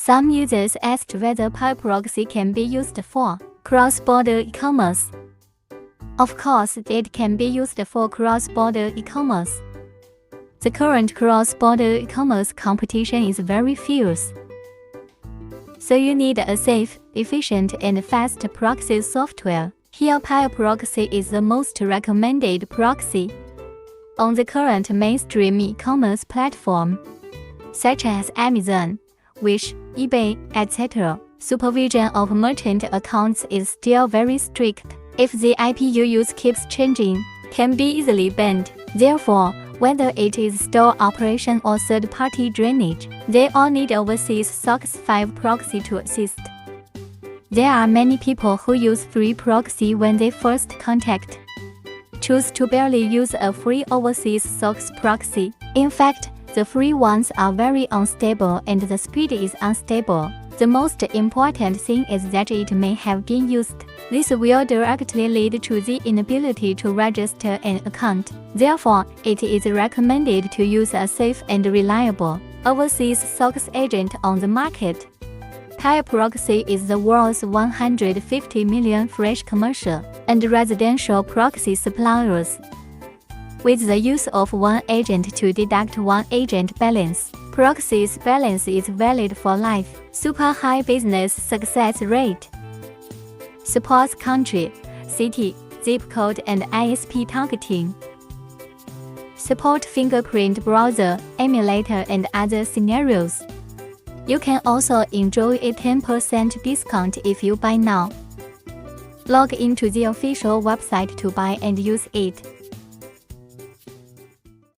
Some users asked whether Pia Proxy can be used for cross-border e-commerce. Of course, it can be used for cross-border e-commerce. The current cross-border e-commerce competition is very fierce. So you need a safe, efficient, and fast proxy software. Here, Pia Proxy is the most recommended proxy on the current mainstream e-commerce platform, such as Amazon, Wish, eBay, etc. Supervision of merchant accounts is still very strict. If the IP you use keeps changing, can be easily banned. Therefore, whether it is store operation or third-party drainage, they all need overseas Pia S5 Proxy to assist. There are many people who use free proxy when they first contact. Choose to barely use a free overseas SOX proxy. In fact, the free ones are very unstable and the speed is unstable. The most important thing is that it may have been used. This will directly lead to the inability to register an account. Therefore, it is recommended to use a safe and reliable overseas SOX agent on the market. Pia Proxy is the world's 150 million fresh commercial and residential proxy suppliers. With the use of one agent to deduct one agent balance, proxy's balance is valid for life. Super high business success rate. Supports country, city, zip code and ISP targeting. Support fingerprint browser, emulator and other scenarios. You can also enjoy a 10% discount if you buy now. Log into the official website to buy and use it.